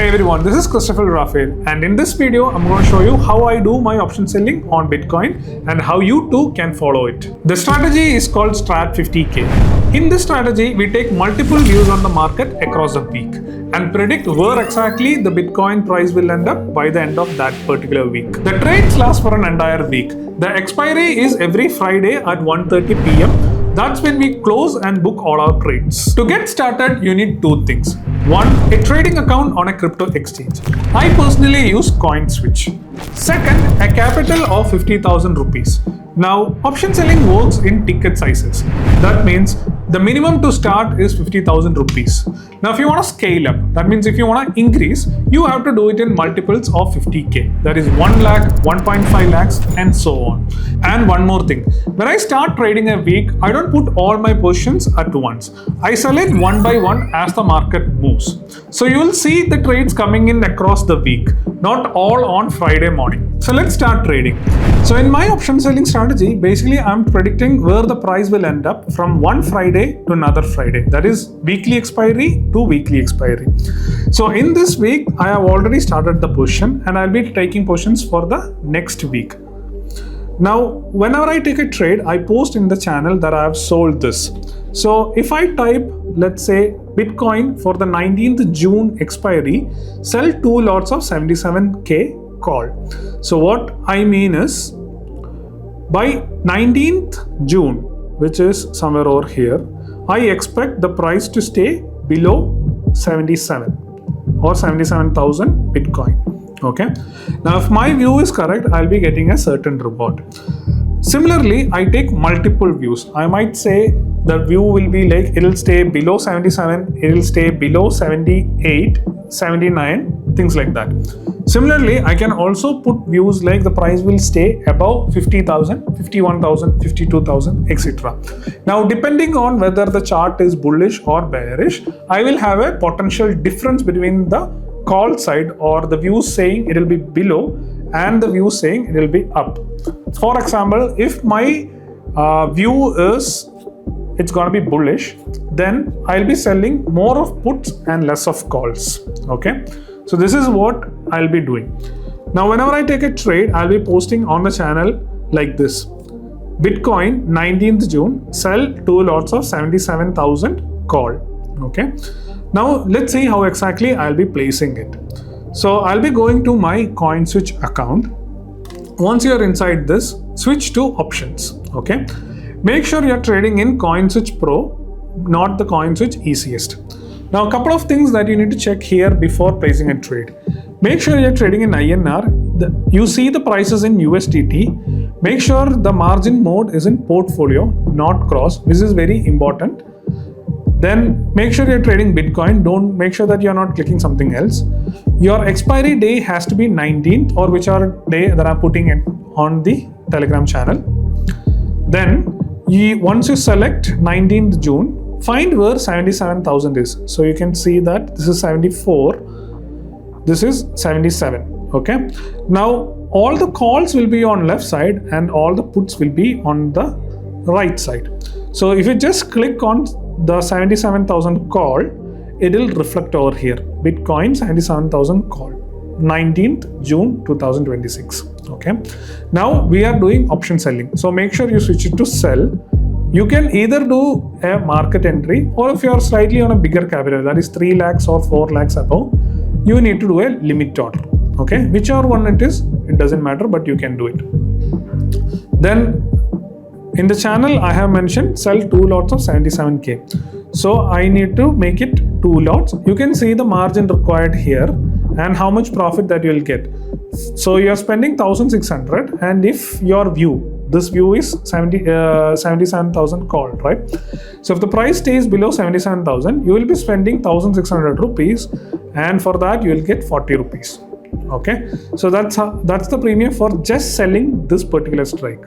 Hey everyone, this is Christophel Raphael, and in this video I'm going to show you how I do my option selling on Bitcoin and how you too can follow it. The strategy is called Strat 50K. In this strategy, we take multiple views on the market across a week and predict where exactly the Bitcoin price will end up by the end of that particular week. The trades last for an entire week. The expiry is every Friday at 1:30 p.m. That's when we close and book all our trades. To get started, you need two things. One, a trading account on a crypto exchange. I personally use CoinSwitch. Second, a capital of 50,000 rupees. Now, option selling works in ticket sizes. That means the minimum to start is 50,000 rupees. Now, if you want to scale up, that means if you want to increase, you have to do it in multiples of 50K. That is 1 lakh, 1.5 lakhs, and so on. And one more thing, when I start trading a week, I don't put all my positions at once. I sell it one by one as the market moves. So you will see the trades coming in across the week, not all on Friday morning. So let's start trading. So in my option selling strategy, basically I'm predicting where the price will end up from one Friday to another Friday. That is weekly expiry to weekly expiry. So in this week, I have already started the position and I'll be taking positions for the next week. Now, whenever I take a trade, I post in the channel that I have sold this. So if I type, let's say, Bitcoin for the 19th June expiry, sell 2 lots of 77K call. So what I mean is, by 19th June, which is somewhere over here, I expect the price to stay below 77 or 77,000 Bitcoin. Okay. Now, if my view is correct, I'll be getting a certain reward. Similarly, I take multiple views. I might say the view will be like it'll stay below 77, it'll stay below 78, 79, things like that. Similarly, I can also put views like the price will stay above 50,000, 51,000, 52,000, etc. Now, depending on whether the chart is bullish or bearish, I will have a potential difference between the call side or the view saying it will be below and the view saying it will be up. For example, if my view is it's going to be bullish, then I'll be selling more of puts and less of calls. Okay, so this is what I'll be doing. Now, whenever I take a trade, I'll be posting on the channel like this: Bitcoin 19th June, sell 2 lots of 77,000 call. Okay. Now, let's see how exactly I'll be placing it. So I'll be going to my CoinSwitch account. Once you're inside this, switch to options. Okay. Make sure you're trading in CoinSwitch Pro, not the CoinSwitch Easiest. Now, a couple of things that you need to check here before placing a trade. Make sure you're trading in INR. You see the prices in USDT. Make sure the margin mode is in portfolio, not cross. This is very important. Then make sure you're trading Bitcoin. Don't make sure that you're not clicking something else. Your expiry day has to be 19th or whichever day that I'm putting it on the Telegram channel. Then once you select 19th June, find where 77,000 is. So you can see that this is 74. This is 77. Okay. Now all the calls will be on left side and all the puts will be on the right side. So if you just click on the 77,000 call, it will reflect over here. Bitcoin 77,000 call, 19th June 2026. Okay. Now we are doing option selling. So make sure you switch it to sell. You can either do a market entry, or if you are slightly on a bigger capital, that is 3 lakhs or 4 lakhs above, you need to do a limit order. Okay. Whichever one it is, it doesn't matter, but you can do it. Then in the channel, I have mentioned sell 2 lots of 77K. So I need to make it 2 lots. You can see the margin required here and how much profit that you will get. So you are spending 1,600, and if your view, this view is 77,000 call, right? So if the price stays below 77,000, you will be spending 1,600 rupees, and for that you will get 40 rupees. Okay, so that's the premium for just selling this particular strike.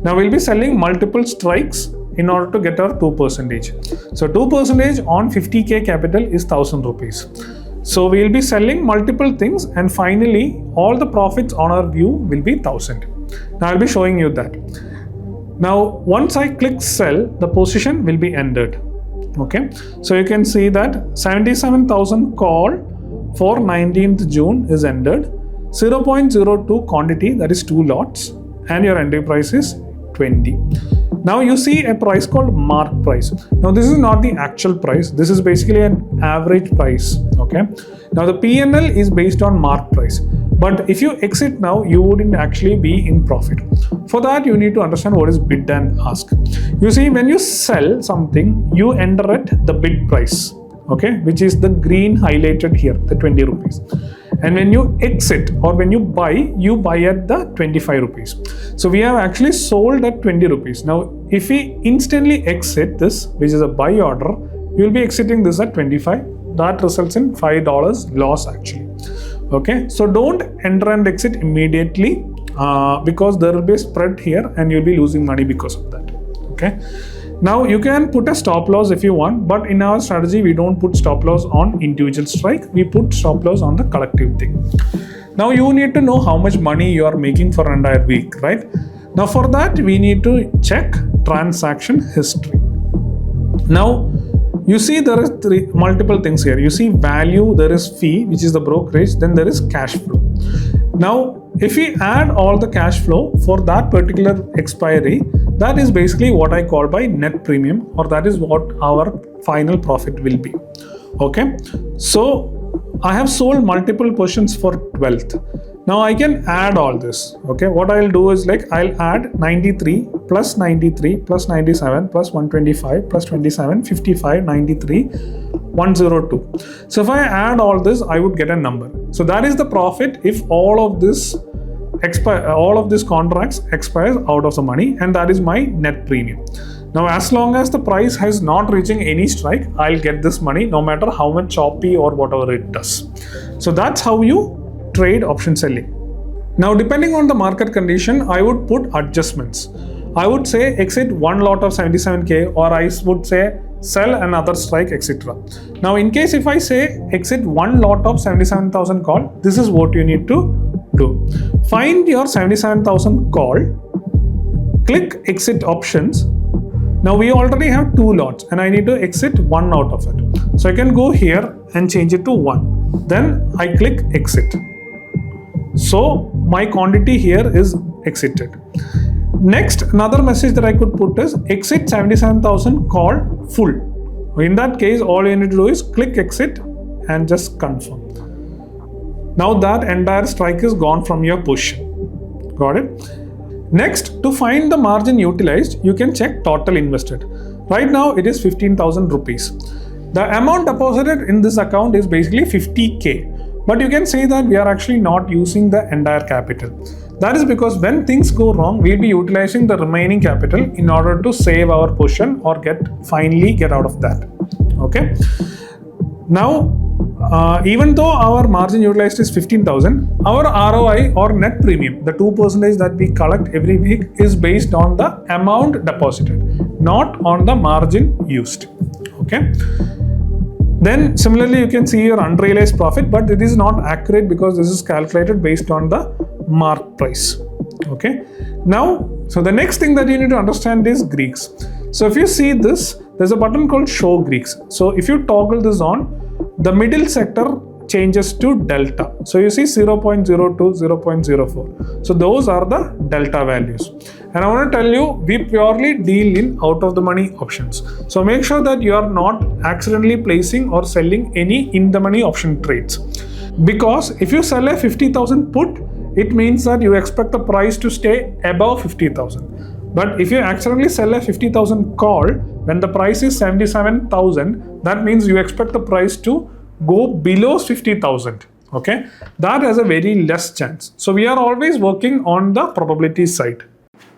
Now we'll be selling multiple strikes in order to get our 2%. So 2% on 50K capital is 1,000 rupees. So we'll be selling multiple things, and finally all the profits on our view will be 1,000. Now I'll be showing you that. Now once I click sell, the position will be ended. Okay, so you can see that 77,000 call for 19th June is entered, 0.02 quantity, that is 2 lots, and your entry price is 20. Now you see a price called mark price. Now this is not the actual price, this is basically an average price. Okay. Now the PNL is based on mark price. But if you exit now, you wouldn't actually be in profit. For that, you need to understand what is bid and ask. You see, when you sell something, you enter at the bid price, okay, which is the green highlighted here, the 20 rupees. And when you exit or when you buy at the 25 rupees. So we have actually sold at 20 rupees. Now, if we instantly exit this, which is a buy order, you will be exiting this at 25. That results in $5 loss actually. Okay, so don't enter and exit immediately because there will be a spread here and you'll be losing money because of that. Okay, now you can put a stop loss if you want, but in our strategy we don't put stop loss on individual strike, we put stop loss on the collective thing. Now you need to know how much money you are making for an entire week, right? Now for that we need to check transaction history. Now you see there is multiple things here. You see value, there is fee, which is the brokerage, then there is cash flow. Now, if we add all the cash flow for that particular expiry, that is basically what I call by net premium, or that is what our final profit will be. Okay, so I have sold multiple positions for 12th. Now I can add all this. Okay, what I'll do is like I'll add 93 plus 93 plus 97 plus 125 plus 27, 55, 93, 102. So if I add all this, I would get a number. So that is the profit if all of this contracts expires out of the money, and that is my net premium. Now as long as the price has not reaching any strike, I'll get this money no matter how much choppy or whatever it does. So that's how you trade option selling. Now depending on the market condition, I would put adjustments. I would say exit one lot of 77k, or I would say sell another strike, etc. Now in case if I say exit one lot of 77,000 call, this is what you need to do. Find your 77,000 call, click exit options. Now we already have 2 lots and I need to exit one out of it. So I can go here and change it to 1. Then I click exit. So my quantity here is exited. Next, another message that I could put is exit 77,000 call full. In that case, all you need to do is click exit and just confirm. Now that entire strike is gone from your position. Got it? Next, to find the margin utilized, you can check total invested. Right now it is 15,000 rupees. The amount deposited in this account is basically 50k. But you can say that we are actually not using the entire capital. That is because when things go wrong, we'll be utilizing the remaining capital in order to save our position or finally get out of that. Okay. Now, even though our margin utilized is 15,000, our ROI or net premium, the 2% that we collect every week, is based on the amount deposited, not on the margin used. Okay. Then similarly, you can see your unrealized profit, but it is not accurate because this is calculated based on the mark price. Okay. Now, so the next thing that you need to understand is Greeks. So if you see this, there's a button called show Greeks. So if you toggle this on, the middle sector changes to delta. So you see 0.02, 0.04. So those are the delta values. And I want to tell you, we purely deal in out of the money options. So make sure that you are not accidentally placing or selling any in the money option trades. Because if you sell a 50,000 put, it means that you expect the price to stay above 50,000. But if you accidentally sell a 50,000 call when the price is 77,000, that means you expect the price to go below 50,000. Okay, that has a very less chance. So we are always working on the probability side.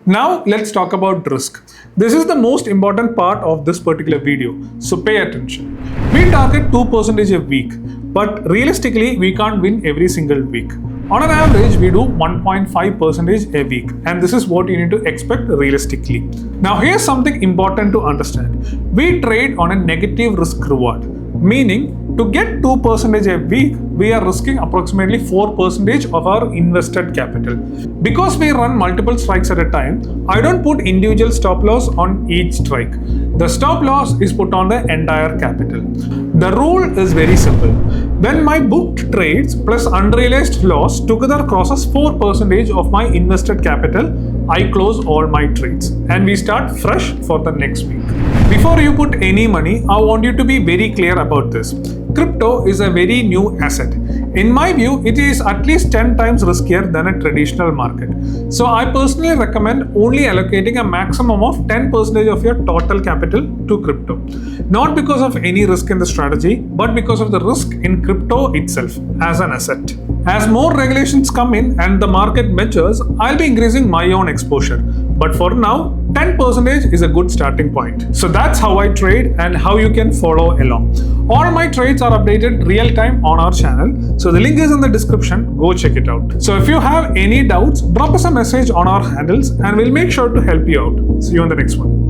Now let's talk about risk. This is the most important part of this particular video, so pay attention. We target 2% a week, but realistically we can't win every single week. On an average, we do 1.5% a week, and this is what you need to expect realistically. Now here's something important to understand. We trade on a negative risk reward, meaning to get 2% a week, we are risking approximately 4% of our invested capital. Because we run multiple strikes at a time, I don't put individual stop loss on each strike. The stop loss is put on the entire capital. The rule is very simple. When my booked trades plus unrealized loss together crosses 4% of my invested capital, I close all my trades and we start fresh for the next week. Before you put any money, I want you to be very clear about this. Crypto is a very new asset. In my view, it is at least 10 times riskier than a traditional market. So I personally recommend only allocating a maximum of 10% of your total capital to crypto. Not because of any risk in the strategy, but because of the risk in crypto itself as an asset. As more regulations come in and the market matures, I'll be increasing my own exposure. But for now, 10% is a good starting point. So that's how I trade and how you can follow along. All my trades are updated real time on our channel. So the link is in the description. Go check it out. So if you have any doubts, drop us a message on our handles and we'll make sure to help you out. See you in the next one.